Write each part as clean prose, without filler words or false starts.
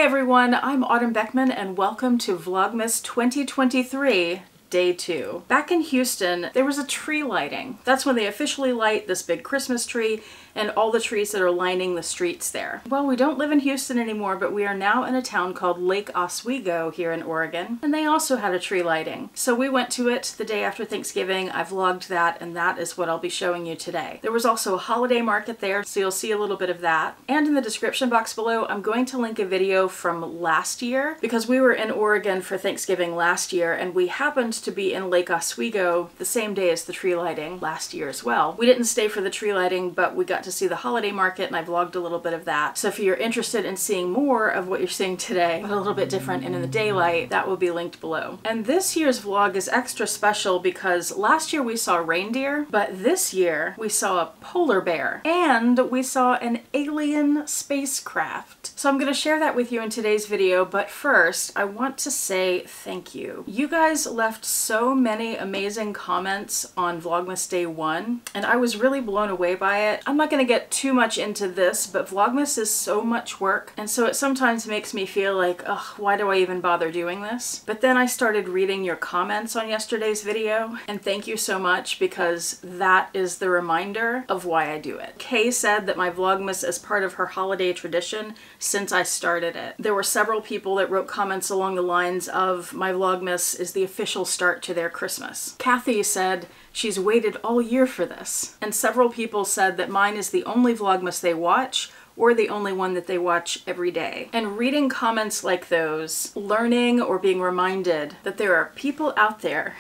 everyone, I'm Autumn Beckman and welcome to Vlogmas 2023. Day 2. Back in Houston, there was a tree lighting. That's when they officially light this big Christmas tree and all the trees that are lining the streets there. Well, we don't live in Houston anymore, but we are now in a town called Lake Oswego here in Oregon, and they also had a tree lighting. So we went to it the day after Thanksgiving. I vlogged that, and that is what I'll be showing you today. There was also a holiday market there, so you'll see a little bit of that. And in the description box below, I'm going to link a video from last year, because we were in Oregon for Thanksgiving last year, and we happened to be in Lake Oswego the same day as the tree lighting last year as well. We didn't stay for the tree lighting, but we got to see the holiday market and I vlogged a little bit of that. So if you're interested in seeing more of what you're seeing today, but a little bit different and in the daylight, that will be linked below. And this year's vlog is extra special because last year we saw reindeer, but this year we saw a polar bear and we saw an alien spacecraft. So I'm going to share that with you in today's video, but first I want to say thank you. You guys left so many amazing comments on Vlogmas Day 1, and I was really blown away by it. I'm not going to get too much into this, but Vlogmas is so much work, and so it sometimes makes me feel like, ugh, why do I even bother doing this? But then I started reading your comments on yesterday's video, and thank you so much because that is the reminder of why I do it. Kay said that my Vlogmas is part of her holiday tradition since I started it. There were several people that wrote comments along the lines of my Vlogmas is the official start to their Christmas. Kathy said she's waited all year for this. And several people said that mine is the only Vlogmas they watch or the only one that they watch every day. And reading comments like those, learning or being reminded that there are people out there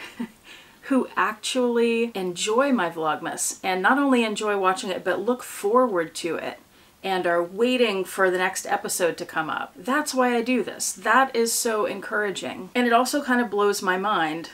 who actually enjoy my Vlogmas and not only enjoy watching it, but look forward to it and are waiting for the next episode to come up. That's why I do this. That is so encouraging. And it also kind of blows my mind.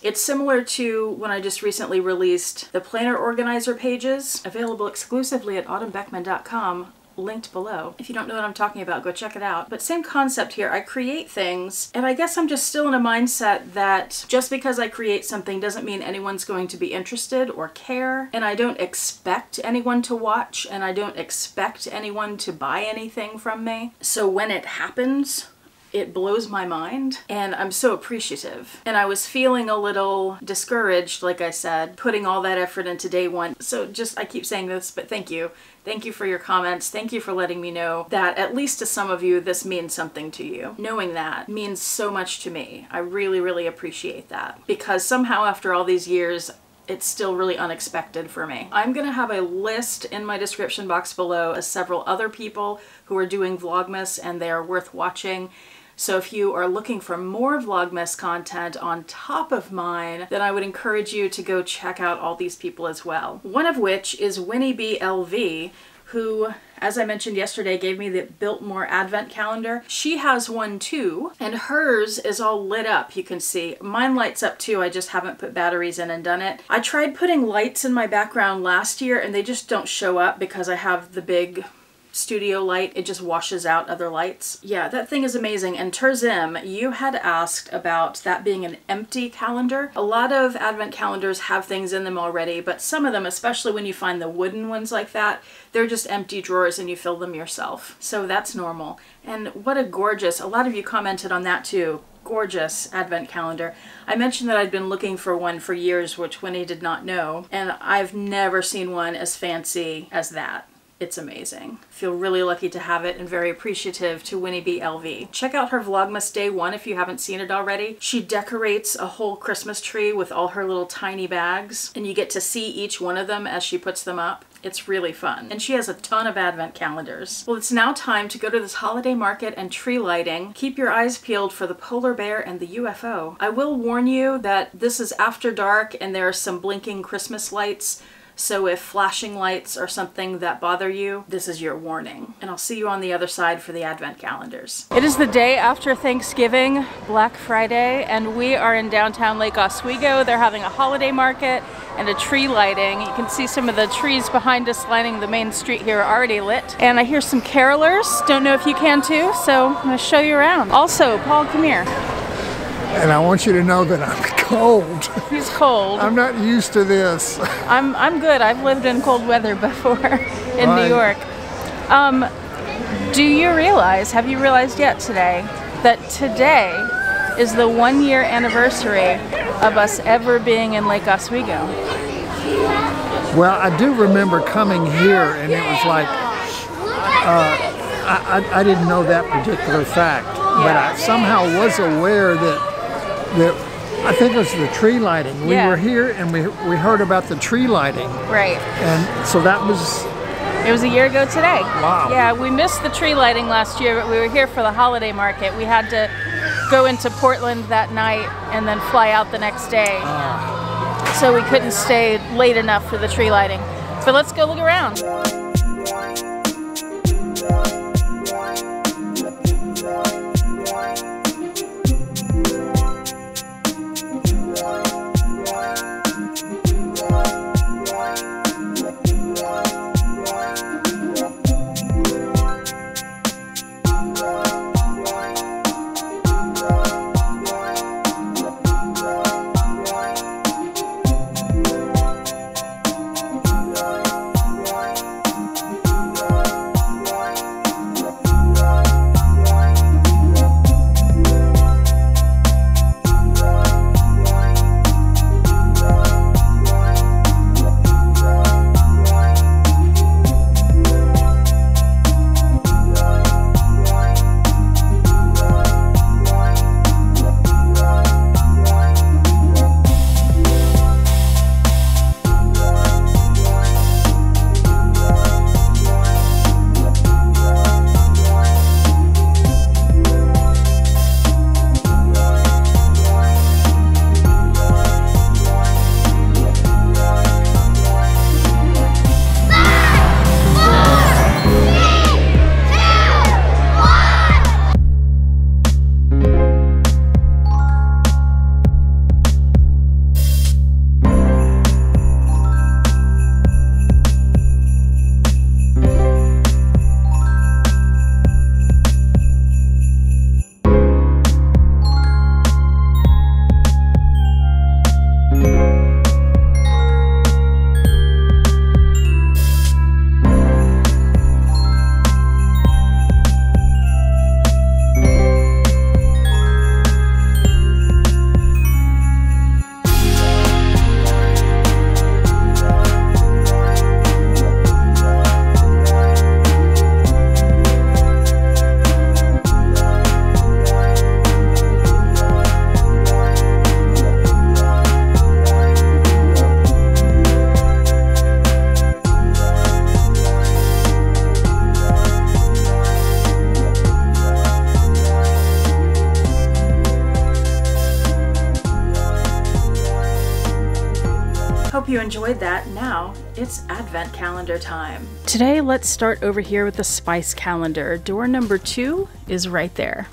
It's similar to when I just recently released the planner organizer pages, available exclusively at autumnbeckman.com, linked below. If you don't know what I'm talking about, go check it out. But same concept here. I create things, and I guess I'm just still in a mindset that just because I create something doesn't mean anyone's going to be interested or care, and I don't expect anyone to watch, and I don't expect anyone to buy anything from me. So when it happens, it blows my mind, and I'm so appreciative. And I was feeling a little discouraged, like I said, putting all that effort into day 1. So just, I keep saying this, but thank you. Thank you for your comments. Thank you for letting me know that at least to some of you, this means something to you. Knowing that means so much to me. I really, really appreciate that. Because somehow after all these years, it's still really unexpected for me. I'm gonna have a list in my description box below of several other people who are doing Vlogmas and they are worth watching. So if you are looking for more Vlogmas content on top of mine, then I would encourage you to go check out all these people as well. One of which is Winnie B. LV, who, as I mentioned yesterday, gave me the Biltmore Advent calendar. She has one too, and hers is all lit up, you can see. Mine lights up too, I just haven't put batteries in and done it. I tried putting lights in my background last year and they just don't show up because I have the big studio light. It just washes out other lights. Yeah, that thing is amazing. And Terzim, you had asked about that being an empty calendar. A lot of advent calendars have things in them already, but some of them, especially when you find the wooden ones like that, they're just empty drawers and you fill them yourself. So that's normal. And what a gorgeous, a lot of you commented on that too. Gorgeous advent calendar. I mentioned that I'd been looking for one for years, which Winnie did not know, and I've never seen one as fancy as that. It's amazing. Feel really lucky to have it and very appreciative to Winnie B. LV. Check out her Vlogmas Day 1 if you haven't seen it already. She decorates a whole Christmas tree with all her little tiny bags, and you get to see each one of them as she puts them up. It's really fun. And she has a ton of advent calendars. Well, it's now time to go to this holiday market and tree lighting. Keep your eyes peeled for the polar bear and the UFO. I will warn you that this is after dark and there are some blinking Christmas lights. So if flashing lights are something that bother you, this is your warning. And I'll see you on the other side for the advent calendars. It is the day after Thanksgiving, Black Friday, and we are in downtown Lake Oswego. They're having a holiday market and a tree lighting. You can see some of the trees behind us lining the main street here are already lit. And I hear some carolers. Don't know if you can too, so I'm gonna show you around. Also, Paul, come here. And I want you to know that I'm cold. He's cold. I'm not used to this. I'm good. I've lived in cold weather before in New York. Do you realize, have you realized yet today, that today is the 1-year anniversary of us ever being in Lake Oswego? Well, I do remember coming here, and it was like, I didn't know that particular fact, but I somehow was aware that I think it was the tree lighting. We were here, and we heard about the tree lighting. Right. And so that was... It was a year ago today. Wow. Yeah, we missed the tree lighting last year, but we were here for the holiday market. We had to go into Portland that night and then fly out the next day. So we couldn't stay late enough for the tree lighting. But let's go look around. Hope you enjoyed that. Now it's Advent calendar time. Today, let's start over here with the spice calendar. Door number 2 is right there.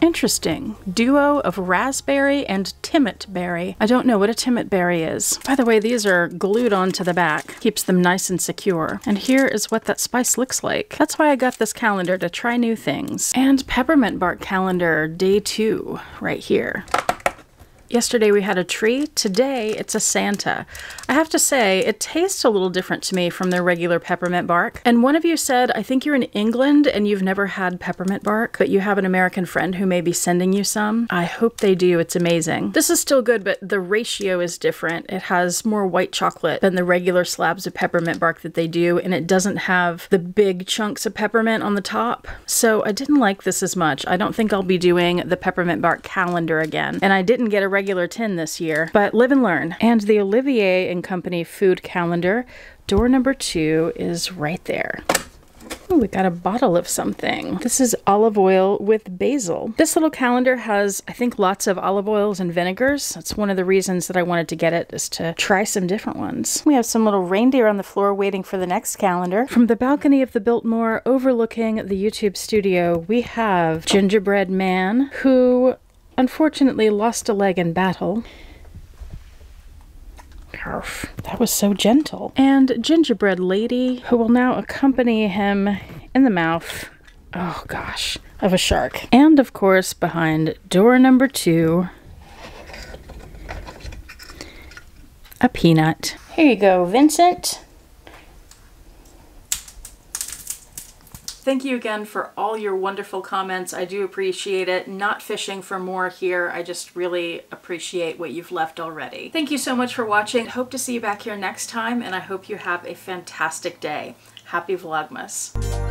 Interesting. Duo of raspberry and timot berry. I don't know what a timot berry is. By the way, these are glued onto the back. Keeps them nice and secure. And here is what that spice looks like. That's why I got this calendar, to try new things. And peppermint bark calendar, day 2, right here. Yesterday we had a tree, today it's a Santa. I have to say, it tastes a little different to me from their regular peppermint bark. And one of you said, I think you're in England and you've never had peppermint bark, but you have an American friend who may be sending you some. I hope they do, it's amazing. This is still good, but the ratio is different. It has more white chocolate than the regular slabs of peppermint bark that they do, and it doesn't have the big chunks of peppermint on the top. So I didn't like this as much. I don't think I'll be doing the peppermint bark calendar again. And I didn't get a regular tin this year, but live and learn. And the Olivier and Company food calendar, door number 2 is right there. Ooh, we got a bottle of something. This is olive oil with basil. This little calendar has, I think, lots of olive oils and vinegars. That's one of the reasons that I wanted to get it, is to try some different ones. We have some little reindeer on the floor waiting for the next calendar. From the balcony of the Biltmore overlooking the YouTube studio, we have Gingerbread Man, who unfortunately lost a leg in battle. Arf, that was so gentle. And Gingerbread Lady, who will now accompany him in the mouth, oh gosh, of a shark. And of course, behind door number 2, a peanut. Here you go, Vincent. Thank you again for all your wonderful comments. I do appreciate it. Not fishing for more here. I just really appreciate what you've left already. Thank you so much for watching. Hope to see you back here next time, and I hope you have a fantastic day. Happy Vlogmas.